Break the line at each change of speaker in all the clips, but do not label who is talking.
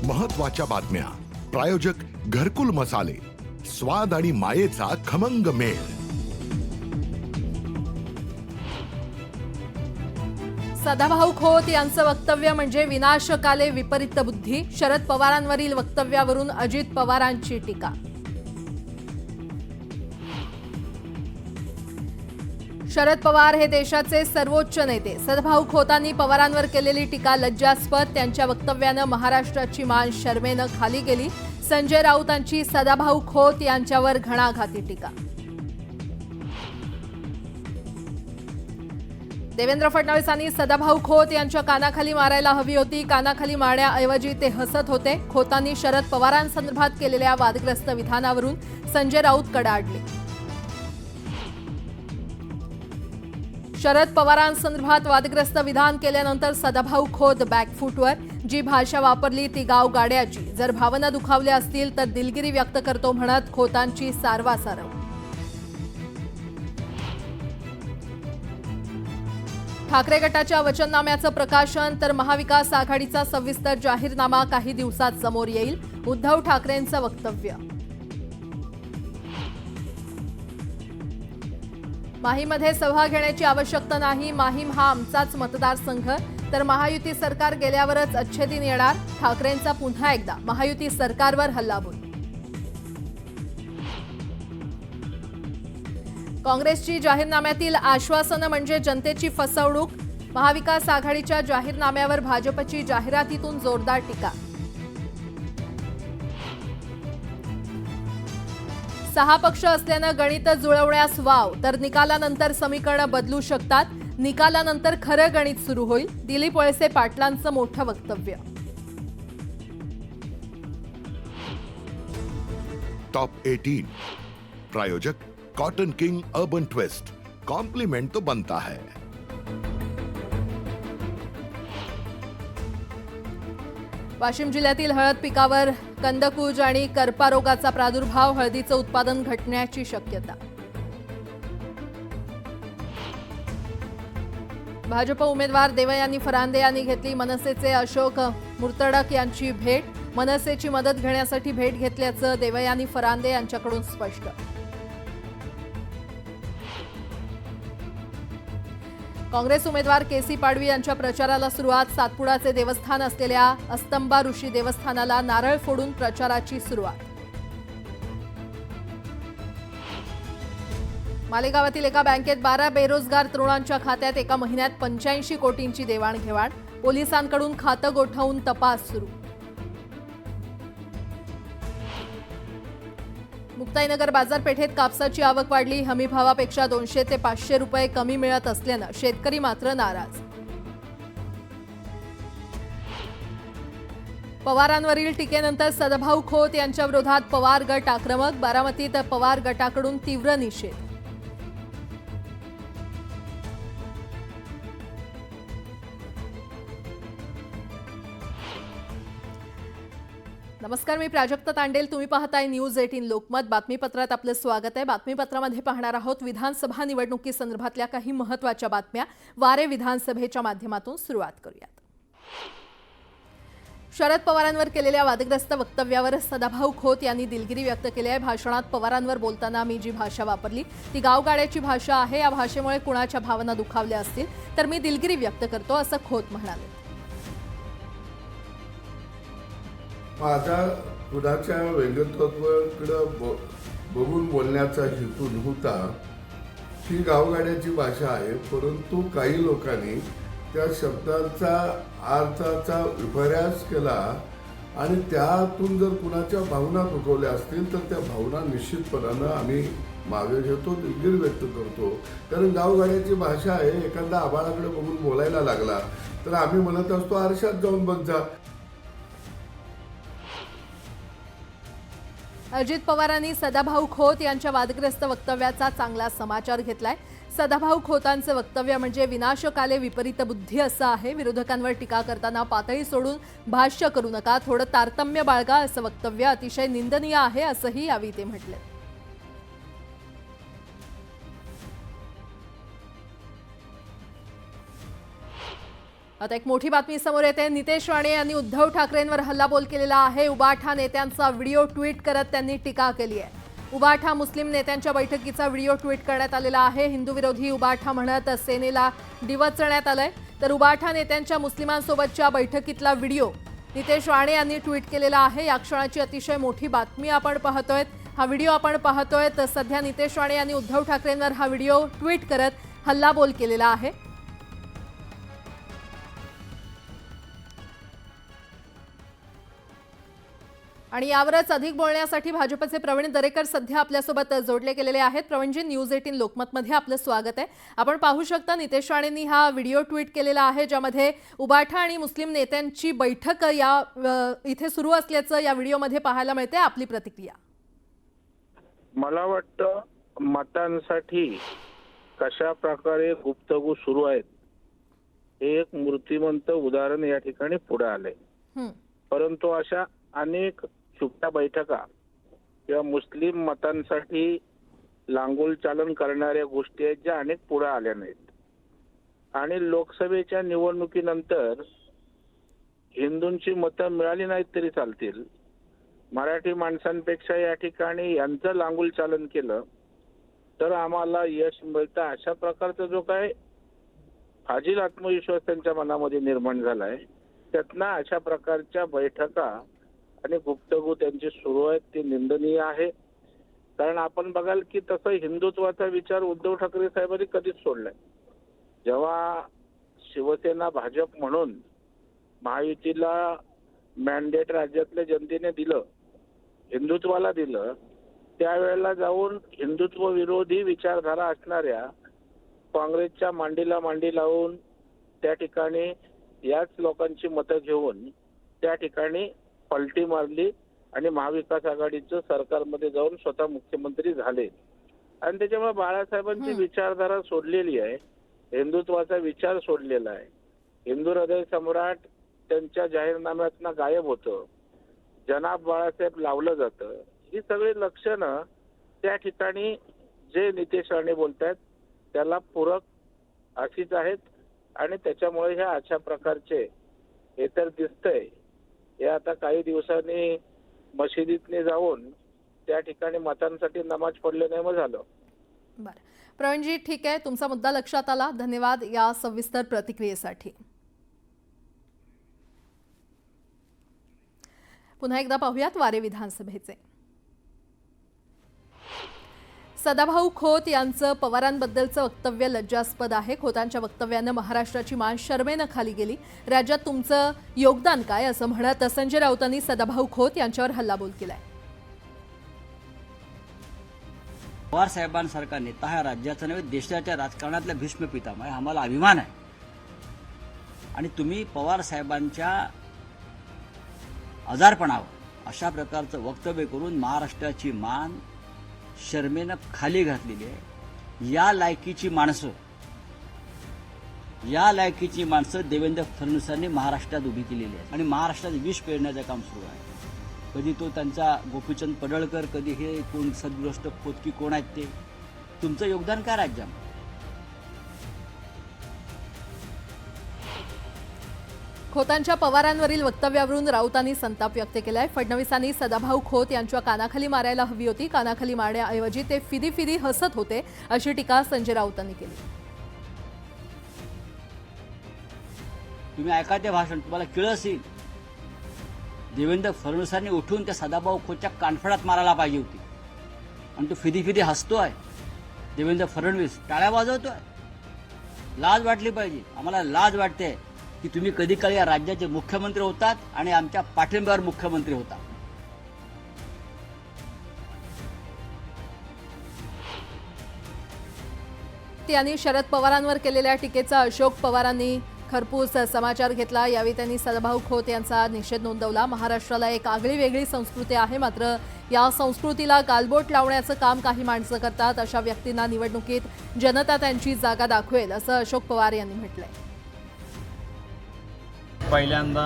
महत्त्वाच्या बातम्या, प्रायोजक घरकुल मसाले, स्वाद आणि मायेचा खमंग मेळ.
सदाभाऊ खोत यांचं वक्तव्य म्हणजे विनाशकाले विपरीत बुद्धी. शरद पवारांवरील वक्तव्यावरून अजित पवारांची टीका. शरद पवार हे देशाचे सर्वोच्च नेते. सदाभाऊ खोतांनी पवारांवर केलेली टीका लज्जास्पद. त्यांच्या वक्तव्यानं महाराष्ट्राची मान शरमेनं खाली गेली. संजय राऊतांची सदाभाऊ खोत यांच्यावर घणाघाती टीका. देवेंद्र फडणवीसांनी सदाभाऊ खोत यांच्या कानाखाली मारायला हवी होती. कानाखाली मारण्याऐवजी ते हसत होते. खोतांनी शरद पवारांसंदर्भात केलेल्या वादग्रस्त विधानावरून संजय राऊत कडाडले. शरद पवारांसंदर्भात वादग्रस्त विधान केल्यानंतर सदाभाऊ खोत बॅकफूटवर. जी भाषा वापरली ती गाव गाड्याची. जर भावना दुखावल्या असतील तर दिलगिरी व्यक्त करतो म्हणत खोतांची सारवासारव. ठाकरे गटाच्या वचननाम्याचं प्रकाशन तर महाविकास आघाडीचा सविस्तर जाहीरनामा काही दिवसात समोर येईल. उद्धव ठाकरेंचं वक्तव्य. माहीमध्ये सभा घेण्याची आवश्यकता नाही. माहीम हा आमचाच मतदारसंघ. तर महायुती सरकार गेल्यावरच अच्छे दिन येणार. ठाकरेंचा पुन्हा एकदा महायुती सरकारवर हल्लाबोल. काँग्रेसची जाहीरनाम्यातील आश्वासनं म्हणजे जनतेची फसवणूक. महाविकास आघाडीच्या जाहीरनाम्यावर भाजपची जाहिरातीतून जोरदार टीका. 6 पक्ष असल्यानं गणित जुळवण्यास वाव. तर निकालानंतर समीकरणं बदलू शकतात. निकालानंतर खरं गणित सुरू होईल. दिलीप वळसे पाटलांचं मोठं वक्तव्य.
टॉप 18 प्रायोजक Cotton King Urban Twist. Compliment तो बनता है.
वाशिम जिल्ह्यातील हळद पिकावर कंदकुज आणि करपा रोगाचा प्रादुर्भाव. हळदीचं उत्पादन घटण्याची शक्यता. भाजप उमेदवार देवयानी फरांदे यांनी घेतली मनसेचे अशोक मुर्तडक यांची भेट. मनसेची मदत घेण्यासाठी भेट घेतल्याचं देवयानी फरांदे यांच्याकडून स्पष्ट. काँग्रेस उमेदवार केसी पाडवी यांच्या प्रचाराला सुरुवात. सातपुडाचे देवस्थान असलेल्या अस्तंबा ऋषी देवस्थानाला नारळ फोडून प्रचाराची सुरुवात. मालेगावातील एका बँकेत 12 बेरोजगार तरुणांच्या खात्यात एका महिन्यात 85 कोटींची देवाणघेवाण. पोलिसांकडून खातं गोठवून तपास सुरू. मुक्ताईनगर बाजारपेठेत कापसाची आवक वाढली. हमीभावापेक्षा 200 ते 500 रुपये कमी मिळत असल्यानं शेतकरी मात्र नाराज. पवारांवरील टीकेनंतर सदाभाऊ खोत यांच्या विरोधात पवार गट आक्रमक. बारामतीत पवार गटाकडून तीव्र निषेध. नमस्कार, मी प्राजक्ता तांडेल. तुम्ही पाहताय न्यूज 18 लोकमत. बातमीपत्रात आपलं स्वागत आहे. बातमीपत्रामध्ये पाहणार आहोत विधानसभा निवडणुकीसंदर्भातल्या काही महत्त्वाच्या बातम्या. वारे विधानसभेच्या माध्यमातून सुरुवात करूयात. शरद पवारांवर केलेल्या वादग्रस्त वक्तव्यावर सदाभाऊ खोत यांनी दिलगिरी व्यक्त केली आहे. भाषणात पवारांवर बोलताना मी जी भाषा वापरली ती गावगाड्याची भाषा आहे. या भाषेमुळे कुणाच्या भावना दुखावल्या असतील तर मी दिलगिरी व्यक्त करतो, असं खोत म्हणाले.
आता कुणाच्या व्यंगत्वाकडं बघून बोलण्याचा हेतू नव्हता. ही गावगाड्याची भाषा आहे, परंतु काही लोकांनी त्या शब्दांचा अर्थाचा विपर्यास केला आणि त्यातून जर कुणाच्या भावना दुखवल्या असतील तर त्या भावना निश्चितपणानं आम्ही मागे घेतो, दिलगिरी व्यक्त करतो. कारण गावगाड्याची भाषा आहे. एखादा आभाळाकडे बघून बोलायला लागला तर आम्ही म्हणत असतो आरशात जाऊन बघ जा.
अजित पवारांनी सदाभाऊ खोत यांच्या वादग्रस्त वक्तव्याचा चांगला समाचार घेतलाय. सदाभाऊ खोतांचं वक्तव्य म्हणजे विनाशकाले विपरीत बुद्धी असं आहे. विरोधकांवर टीका करताना पातळी सोडून भाष्य करू नका, थोडं तारतम्य बाळगा, असं वक्तव्य अतिशय निंदनीय आहे, असंही यावेळी ते म्हटले. आता एक मोठी बातमी समोर येते। नितेश राणे यांनी उद्धव ठाकरेंवर हल्लाबोल केलेला आहे। उबाठा नेत्यांचा व्हिडिओ ट्विट करत त्यांनी टीका केली आहे। उबाठा मुस्लिम नेत्यांच्या बैठकीचा व्हिडिओ ट्विट करण्यात आलेला आहे। हिंदू विरोधी उबाठा म्हणत सेनेला डिवचण्यात आलंय, तर उबाठा नेत्यांच्या मुस्लिमांसोबतच्या बैठकीतला व्हिडिओ नितेश राणे यांनी ट्विट केलेला आहे। या क्षणाची अतिशय मोठी बातमी आपण पाहतोय। हा व्हिडिओ आपण पाहतोय, तर सध्या नितेश राणे यांनी उद्धव ठाकरेंवर हा व्हिडिओ ट्विट करत हल्लाबोल केलेला आहे। आणि यावरच अधिक बोलण्यासाठी भाजपचे प्रवीण दरेकर सध्या आपल्यासोबत जोडले गेलेले आहेत। प्रवीणजी, न्यूज 18 लोकमतमध्ये आपलं स्वागत आहे। आपण पाहू शकता नितेश राणेंनी हा व्हिडिओ ट्विट केलेला आहे, ज्यामध्ये उबाठा आणि मुस्लिम नेत्यांची बैठक इथे सुरू असल्याचं या व्हिडिओमध्ये पाहायला मिळते। आपली प्रतिक्रिया?
मला वाटतं मतांसाठी कशा प्रकारे गुप्तगू सुरू आहेत हे एक मूर्तिमंत उदाहरण या ठिकाणी पुढे आले। परंतु अशा अनेक छुप्या बैठका किंवा मुस्लिम मतांसाठी लांगोल चालन करणाऱ्या गोष्टी आहेत ज्या अनेक पुढे आल्या नाहीत। आणि लोकसभेच्या निवडणुकीनंतर हिंदूंची मतं मिळाली नाहीत तरी चालतील, मराठी माणसांपेक्षा या ठिकाणी यांचं लांगोल चालन केलं तर आम्हाला यश मिळतं, अशा प्रकारचा जो काय फाजील आत्मविश्वास त्यांच्या मनामध्ये निर्माण झालाय, त्यातनं अशा प्रकारच्या बैठका आणि गुप्तगू त्यांची सुरू आहेत ते निंदनीय आहे। कारण आपण बघाल की तसं हिंदुत्वाचा विचार उद्धव ठाकरे साहेबांनी कधीच सोडलाय। जेव्हा शिवसेना भाजप म्हणून महायुतीला मॅन्डेट राज्यातल्या जनतेने दिलं, हिंदुत्वाला दिलं, त्यावेळेला जाऊन हिंदुत्व विरोधी विचारधारा असणाऱ्या काँग्रेसच्या मांडीला मांडी लावून त्या ठिकाणी याच लोकांची मतं घेऊन त्या ठिकाणी पलटी मारली आणि महाविकास आघाडीचं सरकारमध्ये जाऊन स्वतः मुख्यमंत्री झाले। आणि त्याच्यामुळे बाळासाहेबांची विचारधारा सोडलेली आहे, हिंदुत्वाचा विचार सोडलेला आहे। हिंदू हृदय सम्राट त्यांच्या जाहीरनाम्यातनं गायब होतं, जनाब बाळासाहेब लावलं जातं। ही सगळी लक्षणं त्या ठिकाणी जे नितेश राणे बोलतायत त्याला पूरक अशीच आहेत। आणि त्याच्यामुळे ह्या अशा प्रकारचे हे तर दिसतंय, हे आता काही दिवसांनी मशिदीतने जाऊन त्या ठिकाणी मतांसाठी नमाज पडले नाही मग झालं।
बरं प्रवीणजी, ठीक आहे, तुमचा मुद्दा लक्षात आला। धन्यवाद या सविस्तर प्रतिक्रियेसाठी। पुन्हा एकदा पाहूयात वारे विधानसभेचे। सदाभाऊ खोत यांचं पवारांबद्दलचं वक्तव्य लज्जास्पद आहे। खोतांच्या वक्तव्यानं महाराष्ट्राची मान शरमेनं खाली गेली। राज्यात तुमचं योगदान काय असं म्हणत संजय राऊतांनी सदाभाऊ खोत यांच्यावर हल्लाबोल केलाय।
पवार साहेबांसारखा नेता हा राज्याचा नव्हे देशाच्या राजकारणातला भीष्म पितामह आहे, आम्हाला अभिमान आहे। आणि तुम्ही पवार साहेबांच्या आजारपणावर अशा प्रकारचं वक्तव्य करून महाराष्ट्राची मान शर्मेनं खाली घातलेली आहे। या लायकीची माणसं देवेंद्र फडणवीसांनी महाराष्ट्रात उभी केलेली आहेत आणि महाराष्ट्रात विष पेरण्याचं काम सुरू आहे। कधी तो त्यांचा गोपीचंद पडळकर, कधी हे कोण सदगृष्ट खोतकी कोण आहेत ते। तुमचं योगदान काय राज्यामध्ये?
खोतांच्या पवारांवरील वक्तव्यावरून राऊतांनी संताप व्यक्त केलाय। फडणवीसांनी सदाभाऊ खोत यांच्या कानाखाली मारायला हवी होती, कानाखाली मारण्याऐवजी ते फिदी फिदी हसत होते, अशी टीका संजय राऊतांनी केली।
तुम्ही ऐका ते भाषण, तुम्हाला कळलं असेल देवेंद्र फडणवीसांनी उठून त्या सदाभाऊ खोतच्या कानफडात मारायला पाहिजे होती, आणि तो फिदी फिदी हसतोय। देवेंद्र फडणवीस टाळ्या वाजवतोय। लाज वाटली पाहिजे, आम्हाला लाज वाटते की तुम्ही कधी काळी या राज्याचे मुख्यमंत्री होतात आणि आमच्या पाठिंब्यावर मुख्यमंत्री होता।
त्यांनी शरद पवारांवर केलेल्या टीकेचा अशोक पवारांनी खरपूस समाचार घेतला। यावेळी त्यांनी सदाभाऊ खोत यांचा निषेध नोंदवला। महाराष्ट्राला एक आगळी वेगळी संस्कृती आहे, मात्र या संस्कृतीला गालबोट लावण्याचं काम काही माणसं करतात। अशा व्यक्तींना निवडणुकीत जनता त्यांची जागा दाखवेल, असं अशोक पवार यांनी म्हटलंय।
पहिल्यांदा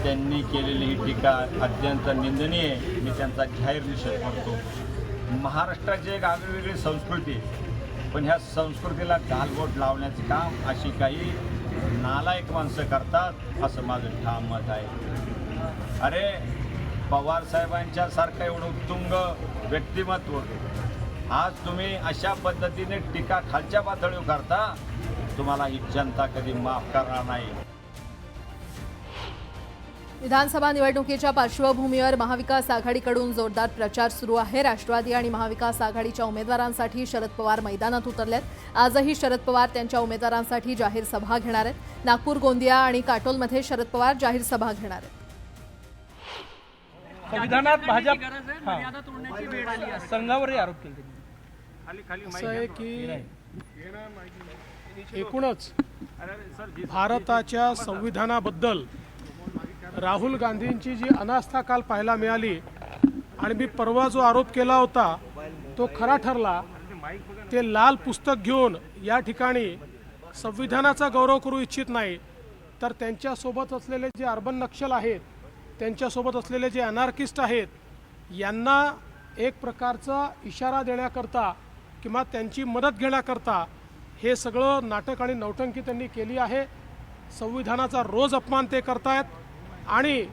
त्यांनी केलेली ही टीका अत्यंत निंदनीय आहे, मी त्यांचा जाहीर निषेध करतो। महाराष्ट्राची एक आगळीवेगळी संस्कृती, पण ह्या संस्कृतीला गालबोट लावण्याचे काम अशी काही नालायक माणसं करतात असं माझं ठाम मत आहे. अरे पवार साहेबांच्या सारखं एवढं उत्तुंग व्यक्तिमत्व आज तुम्ही अशा पद्धतीने टीका खालच्या पातळीवर करता, तुम्हाला ही जनता कधी माफ करणार नाही.
विधानसभा निवडणुकीच्या पार्श्वभूमीवर महाविकास आघाडीकडून जोरदार प्रचार सुरू आहे. राष्ट्रवादी आणि महाविकास आघाडीच्या उमेदवारांसाठी शरद पवार मैदानात उतरलेत. आजही शरद पवार त्यांच्या उमेदवारांसाठी जाहीर सभा घेणार आहेत. नागपूर, गोंदिया आणि काटोलमध्ये शरद पवार जाहीर सभा घेणार आहेत.
संविधानात भाजप संघावरही आरोप केले. असं आहे की एकूणच भारताच्या संविधानाबद्दल राहुल गांधींची जी अनास्था काल पाहायला मिळाली आणि मी परवा जो आरोप केला होता तो खरा ठरला. ते लाल पुस्तक घेऊन या ठिकाणी संविधानाचा गौरव करू इच्छित नाही, तर त्यांच्यासोबत असलेले जे अर्बन नक्षल आहेत, त्यांच्यासोबत असलेले जे अनार्किस्ट आहेत, यांना एक प्रकारचा इशारा देण्याकरता किंवा त्यांची मदत घेण्याकरता हे सगळं नाटक आणि नौटंकी त्यांनी केली आहे. संविधानाचा रोज अपमान ते करतायत आणि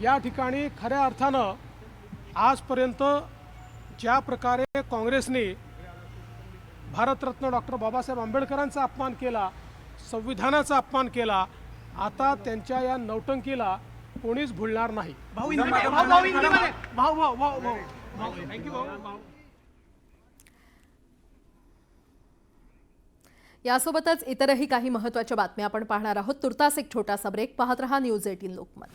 या ठिकाणी खऱ्या अर्थानं आजपर्यंत ज्या प्रकारे काँग्रेसने भारतरत्न डॉक्टर बाबासाहेब आंबेडकरांचा अपमान केला, संविधानाचा अपमान केला, आता त्यांच्या या नौटंकीला कोणीच भुलणार नाही.
यासोबतच इतरही काही महत्त्वाच्या बातम्या आपण पाहणार आहोत. तुर्तास एक छोटासा ब्रेक. पाहत रहा न्यूज 18 लोकमत.